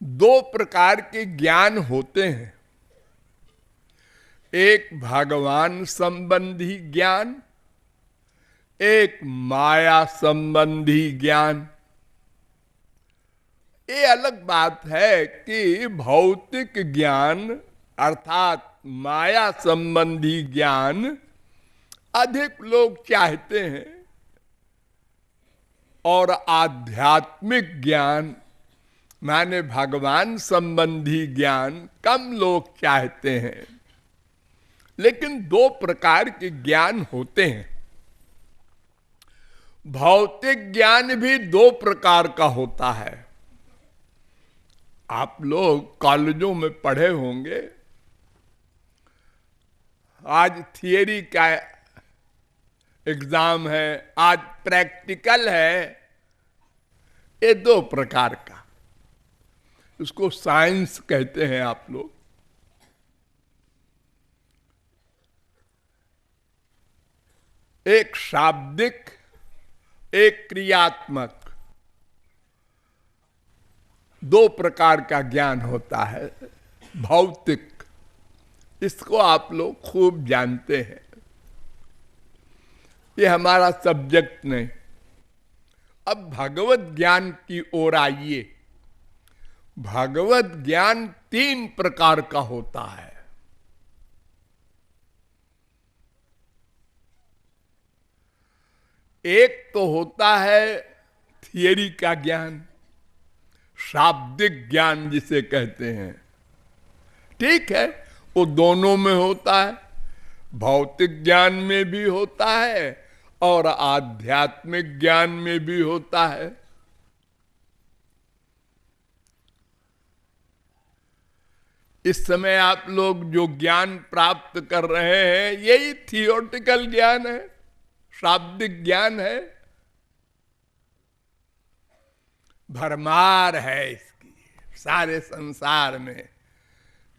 दो प्रकार के ज्ञान होते हैं, एक भगवान संबंधी ज्ञान, एक माया संबंधी ज्ञान। ये अलग बात है कि भौतिक ज्ञान अर्थात माया संबंधी ज्ञान अधिक लोग चाहते हैं और आध्यात्मिक ज्ञान माने भगवान संबंधी ज्ञान कम लोग चाहते हैं। लेकिन दो प्रकार के ज्ञान होते हैं। भौतिक ज्ञान भी दो प्रकार का होता है। आप लोग कॉलेजों में पढ़े होंगे, आज थियरी का एग्जाम है, आज प्रैक्टिकल है। ये दो प्रकार का, उसको साइंस कहते हैं आप लोग। एक शाब्दिक, एक क्रियात्मक, दो प्रकार का ज्ञान होता है भौतिक। इसको आप लोग खूब जानते हैं, ये हमारा सब्जेक्ट नहीं। अब भगवत ज्ञान की ओर आइए। भगवत ज्ञान तीन प्रकार का होता है। एक तो होता है थियरी का ज्ञान, शाब्दिक ज्ञान जिसे कहते हैं। ठीक है, वो दोनों में होता है, भौतिक ज्ञान में भी होता है और आध्यात्मिक ज्ञान में भी होता है। इस समय आप लोग जो ज्ञान प्राप्त कर रहे हैं यही थियोटिकल ज्ञान है, शाब्दिक ज्ञान है। भरमार है इसकी सारे संसार में।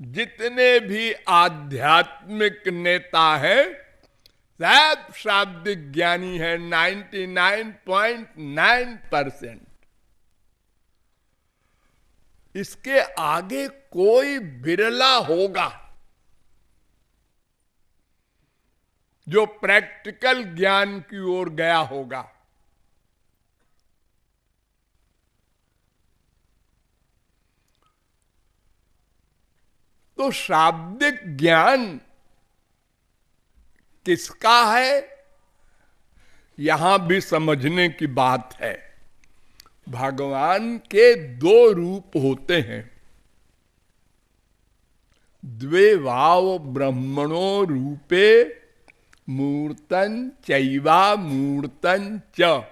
जितने भी आध्यात्मिक नेता हैं सब शाब्दिक ज्ञानी है, 99.9%। इसके आगे कोई बिरला होगा जो प्रैक्टिकल ज्ञान की ओर गया होगा। तो शाब्दिक ज्ञान किसका है, यहां भी समझने की बात है। भगवान के दो रूप होते हैं। द्वे वाव ब्रह्मणो रूपे मूर्तन चैवा मूर्तन च।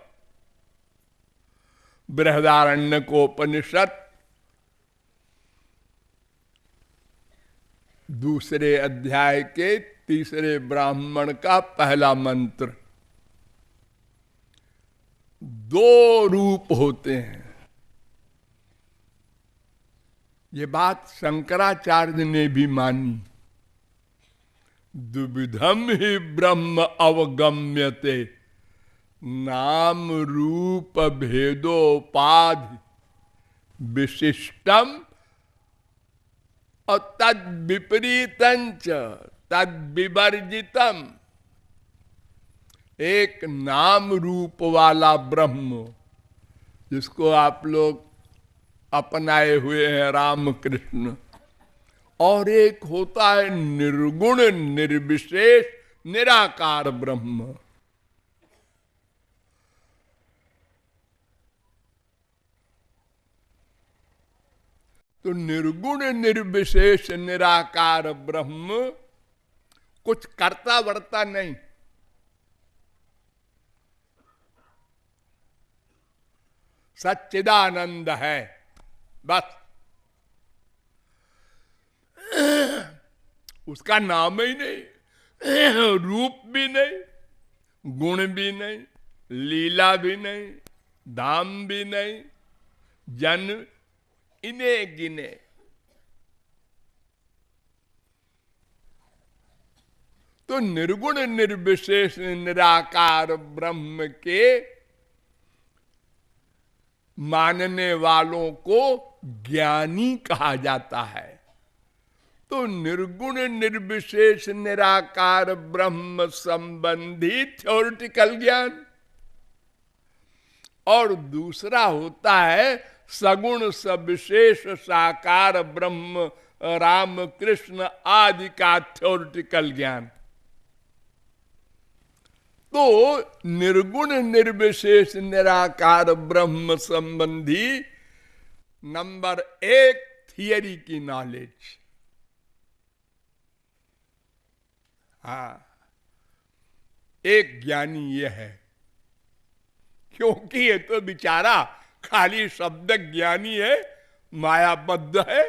बृहदारण्यकोपनिषद दूसरे अध्याय के तीसरे ब्राह्मण का पहला मंत्र। दो रूप होते हैं। ये बात शंकराचार्य ने भी मानी। द्विविधम ही ब्रह्म अवगम्यते नाम रूप भेदोपाधि विशिष्टम और तद विपरीतंच तद विवर्जितम। एक नाम रूप वाला ब्रह्म जिसको आप लोग अपनाए हुए हैं रामकृष्ण, और एक होता है निर्गुण निर्विशेष निराकार ब्रह्म। तो निर्गुण निर्विशेष निराकार ब्रह्म कुछ करता वर्ता नहीं। सच्चिदानंद है बस। उसका नाम ही नहीं, रूप भी नहीं, गुण भी नहीं, लीला भी नहीं, धाम भी नहीं, जन इन्हें गिने। तो निर्गुण निर्विशेष निराकार ब्रह्म के मानने वालों को ज्ञानी कहा जाता है। तो निर्गुण निर्विशेष निराकार ब्रह्म संबंधी थ्योरेटिकल ज्ञान, और दूसरा होता है सगुण सविशेष साकार ब्रह्म राम कृष्ण आदि का थ्योरेटिकल ज्ञान। तो निर्गुण निर्विशेष निराकार ब्रह्म संबंधी नंबर 1 थियरी की नॉलेज। हाँ, एक ज्ञानी ये है, क्योंकि ये तो बेचारा खाली शब्द ज्ञानी है, मायाबद्ध है,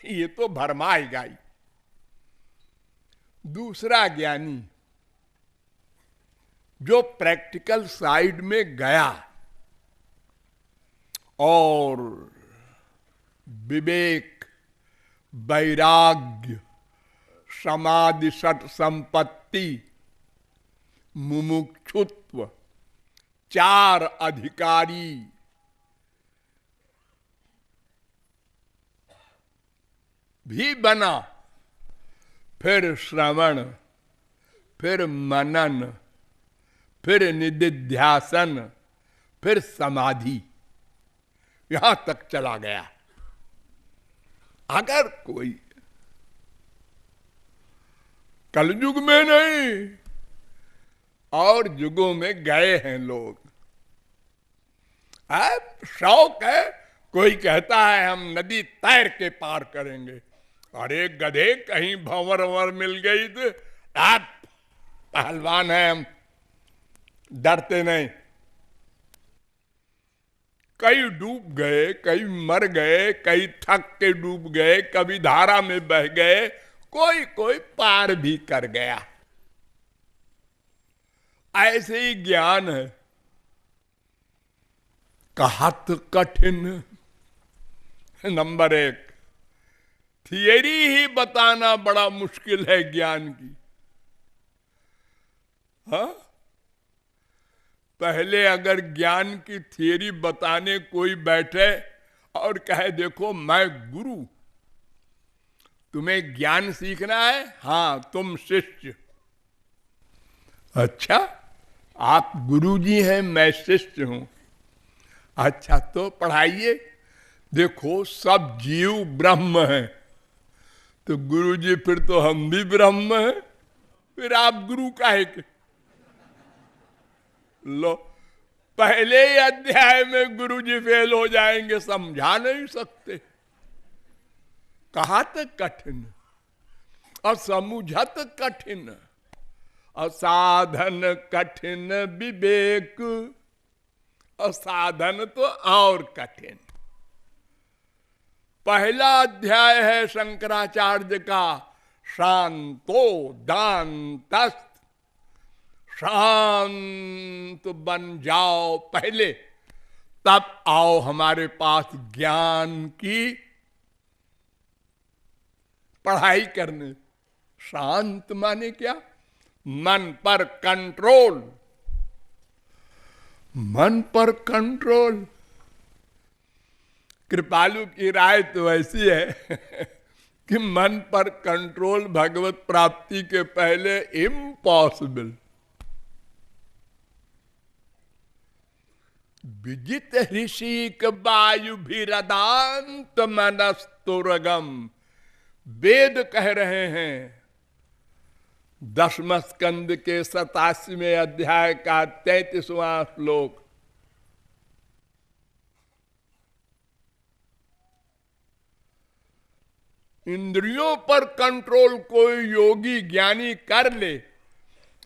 ये तो भरमाएगा ही। दूसरा ज्ञानी जो प्रैक्टिकल साइड में गया और विवेक, वैराग्य, समाधि, सत संपत्ति, मुमुक्षुत्व, 4 अधिकारी, भी बना, फिर श्रवण, फिर मनन, फिर निदिध्यासन, फिर समाधि, यहां तक चला गया। अगर कोई कलयुग में नहीं और युगों में गए हैं लोग, शौक है, कोई कहता है हम नदी तैर के पार करेंगे, अरे गधे कहीं भंवर वंवर मिल गई तो आप पहलवान हैं, हम डरते नहीं। कई डूब गए, कई मर गए, कई थक के डूब गए, कभी धारा में बह गए, कोई कोई पार भी कर गया। ऐसे ही ज्ञान है, कहत कठिन। नंबर 1 थियरी ही बताना बड़ा मुश्किल है ज्ञान की। हाँ, पहले अगर ज्ञान की थियरी बताने कोई बैठे और कहे देखो मैं गुरु, तुम्हें ज्ञान सीखना है, हाँ तुम शिष्य। अच्छा, आप गुरुजी हैं, मैं शिष्य हूं। अच्छा तो पढ़ाइए। देखो सब जीव ब्रह्म हैं, तो गुरुजी फिर तो हम भी ब्रह्म हैं, फिर आप गुरु काहे के? लो, पहले ही अध्याय में गुरुजी फेल हो जाएंगे, समझा नहीं सकते। कहत कठिन, असमुझत कठिन, असाधन कठिन विवेक। असाधन तो और कठिन। पहला अध्याय है शंकराचार्य का शांतो दांतस्थ, शांत बन जाओ पहले, तब आओ हमारे पास ज्ञान की पढ़ाई करने। शांत माने क्या? मन पर कंट्रोल। मन पर कंट्रोल। कृपालु की राय तो ऐसी है कि मन पर कंट्रोल भगवत प्राप्ति के पहले इम्पॉसिबल। विजित ऋषिक वायु भीरदांत मनस्तुरगम। वेद कह रहे हैं 10वें स्कंद के 87वें अध्याय का 33वां श्लोक, इंद्रियों पर कंट्रोल कोई योगी ज्ञानी कर ले,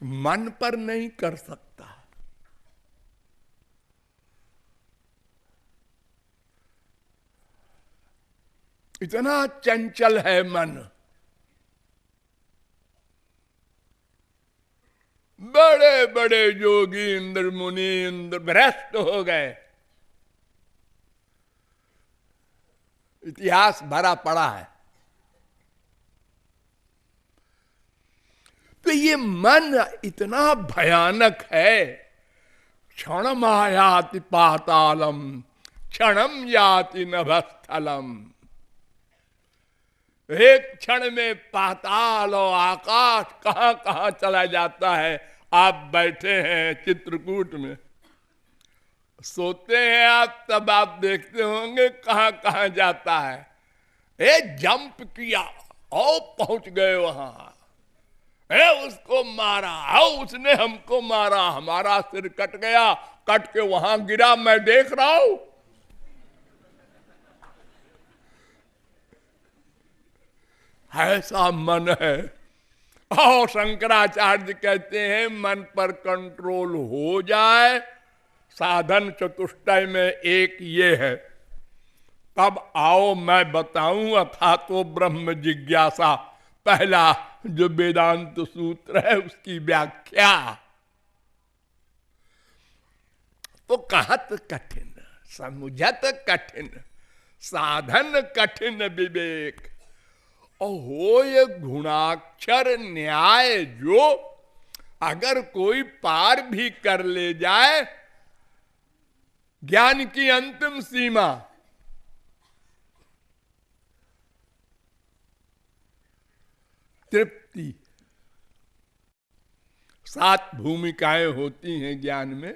मन पर नहीं कर सकता। इतना चंचल है मन। बड़े बड़े योगी इंद्र मुनि इंद्र भ्रष्ट हो गए, इतिहास भरा पड़ा है। तो ये मन इतना भयानक है। क्षण मायाति पातालम क्षणम याति नभस्थलम, एक क्षण में पाताल और आकाश कहां कहां चला जाता है। आप बैठे हैं चित्रकूट में, सोते हैं आप, तब आप देखते होंगे कहां कहां जाता है। जंप किया और पहुंच गए वहां, उसको मारा, उसने हमको मारा, हमारा सिर कट गया, कट के वहां गिरा, मैं देख रहा हूं। ऐसा मन है। और शंकराचार्य कहते हैं मन पर कंट्रोल हो जाए, साधन चतुष्टय में एक ये है, तब आओ मैं बताऊं अथा तो ब्रह्म जिज्ञासा, पहला जो वेदांत सूत्र है उसकी व्याख्या। तो कहत कठिन समुझत कठिन, साधन कठिन विवेक, और हो ये गुणाक्षर न्याय, जो अगर कोई पार भी कर ले जाए ज्ञान की अंतिम सीमा, तृप्ति। 7 भूमिकाएं होती हैं ज्ञान में,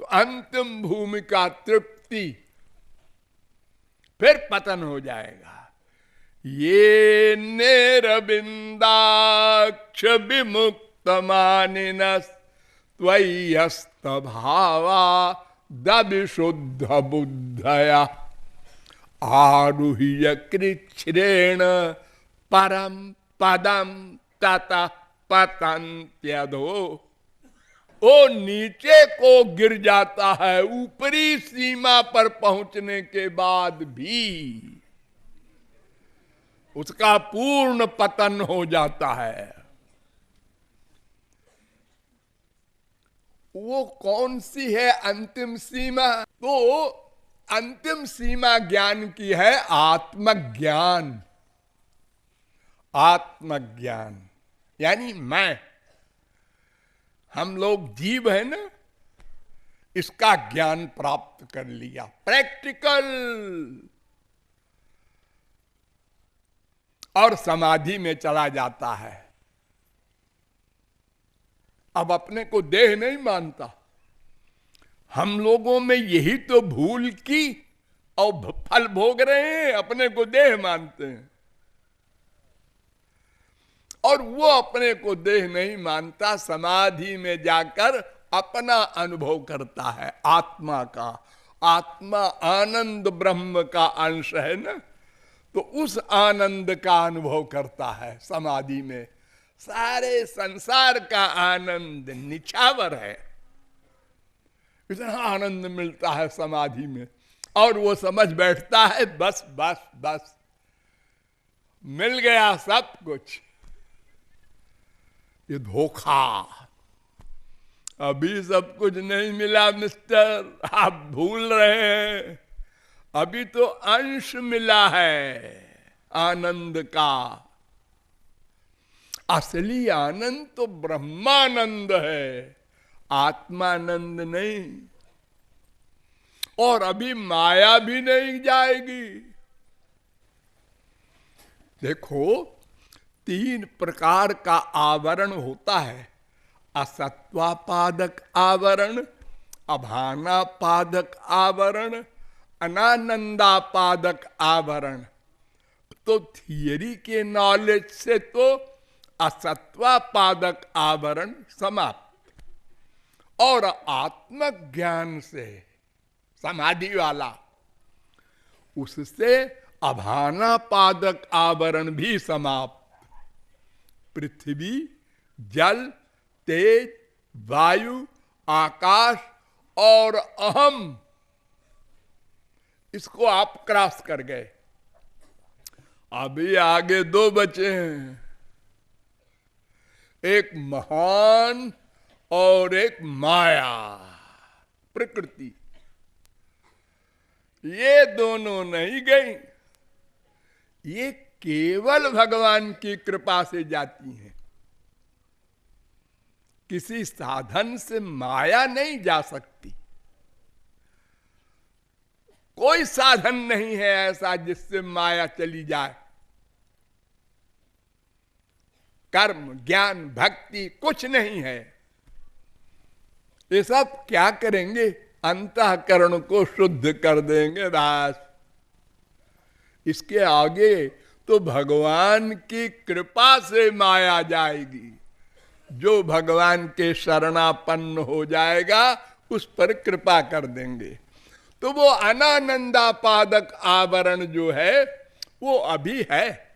तो अंतिम भूमिका तृप्ति, फिर पतन हो जाएगा। ये नेरबिंदाक्ष विमुक्त मानिनस त्वय्यस्त भावा दविशुद्ध बुद्धया, आरुह्य कृच्छ्रेण परम पदम ततः पतन्त्यधो। वो नीचे को गिर जाता है, ऊपरी सीमा पर पहुंचने के बाद भी उसका पूर्ण पतन हो जाता है। वो कौन सी है अंतिम सीमा? तो अंतिम सीमा ज्ञान की है आत्मज्ञान। आत्मज्ञान यानी मैं, हम लोग जीव है ना, इसका ज्ञान प्राप्त कर लिया, प्रैक्टिकल, और समाधि में चला जाता है। अब अपने को देह नहीं मानता। हम लोगों में यही तो भूल की और फल भोग रहे हैं, अपने को देह मानते हैं। और वो अपने को देह नहीं मानता, समाधि में जाकर अपना अनुभव करता है आत्मा का। आत्मा आनंद ब्रह्म का अंश है ना, तो उस आनंद का अनुभव करता है समाधि में। सारे संसार का आनंद निछावर है, इतना आनंद मिलता है समाधि में। और वो समझ बैठता है बस बस बस, मिल गया सब कुछ। ये धोखा, अभी सब कुछ नहीं मिला मिस्टर, आप भूल रहे हैं। अभी तो अंश मिला है आनंद का। असली आनंद तो ब्रह्मानंद है, आत्मानंद नहीं। और अभी माया भी नहीं जाएगी। देखो, 3 प्रकार का आवरण होता है, असत्वापादक आवरण, अभानापादक आवरण, अनानंदापादक आवरण। तो थियरी के नॉलेज से तो असत्वापादक आवरण समाप्त, और आत्मज्ञान से समाधि वाला, उससे अभानापादक आवरण भी समाप्त। पृथ्वी, जल, तेज, वायु, आकाश और अहम, इसको आप क्रॉस कर गए। अभी आगे 2 बचे हैं, एक महान और एक माया, प्रकृति। ये दोनों नहीं गई, ये केवल भगवान की कृपा से जाती हैं। किसी साधन से माया नहीं जा सकती। कोई साधन नहीं है ऐसा जिससे माया चली जाए। कर्म, ज्ञान, भक्ति कुछ नहीं है। ये सब क्या करेंगे? अंतःकरण को शुद्ध कर देंगे बस। इसके आगे तो भगवान की कृपा से माया जाएगी। जो भगवान के शरणापन्न हो जाएगा उस पर कृपा कर देंगे। तो वो अनानंदापादक आवरण जो है वो अभी है,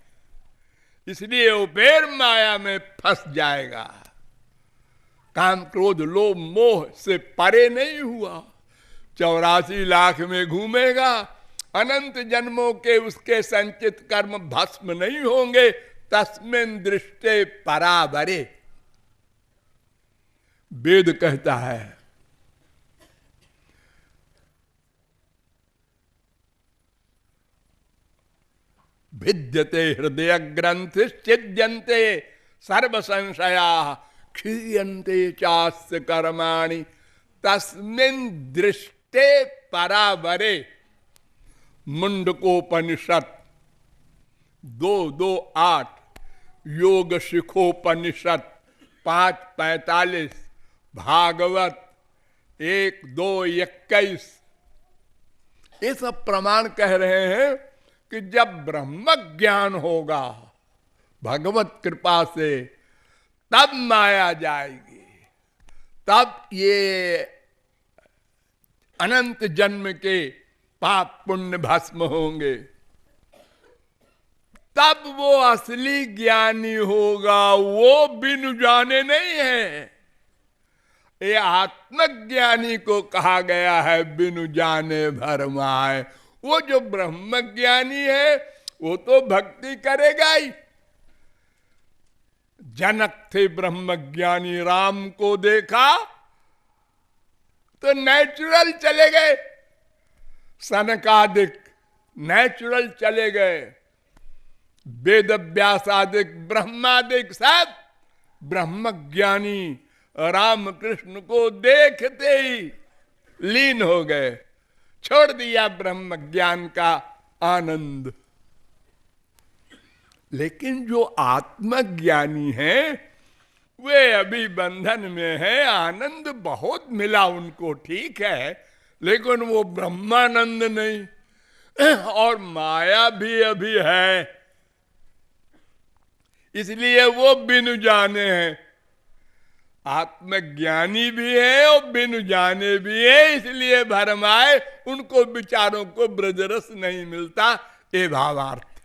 इसलिए वो फिर माया में फंस जाएगा। काम, क्रोध, लोभ, मोह से परे नहीं हुआ, 84 लाख में घूमेगा, अनंत जन्मों के उसके संचित कर्म भस्म नहीं होंगे। तस्मिन् दृष्टे परावरे, वेद कहता है। भिद्यते हृदय ग्रंथ छिद्यन्ते सर्व संशया क्षीयन्ते चास्य कर्माणि तस्मिन् दृष्टे परावरे। मुंडकोपनिषद 2:2:8, योग शिखोपनिषद 5:45, भागवत 1:2:21, ये सब प्रमाण कह रहे हैं कि जब ब्रह्म ज्ञान होगा भगवत कृपा से, तब माया जाएगी, तब ये अनंत जन्म के पाप पुण्य भस्म होंगे, तब वो असली ज्ञानी होगा। वो बिनु जाने नहीं है। ये आत्मज्ञानी को कहा गया है बिनु जाने भरमाए। वो जो ब्रह्म ज्ञानी है वो तो भक्ति करेगा ही। जनक थे ब्रह्म ज्ञानी, राम को देखा तो नेचुरल चले गए, सनकादिक नेचुरल चले गए, वेद व्यासादिक ब्रह्मादिक सब ब्रह्म ज्ञानी राम कृष्ण को देखते ही लीन हो गए, छोड़ दिया ब्रह्म ज्ञान का आनंद। लेकिन जो आत्मज्ञानी हैं वे अभी बंधन में है। आनंद बहुत मिला उनको, ठीक है, लेकिन वो ब्रह्मानंद नहीं, और माया भी अभी है, इसलिए वो बिनु जाने हैं। आत्मज्ञानी भी है और बिनु जाने भी है, इसलिए भरमाए उनको विचारों को ब्रजरस नहीं मिलता। ये भावार्थ।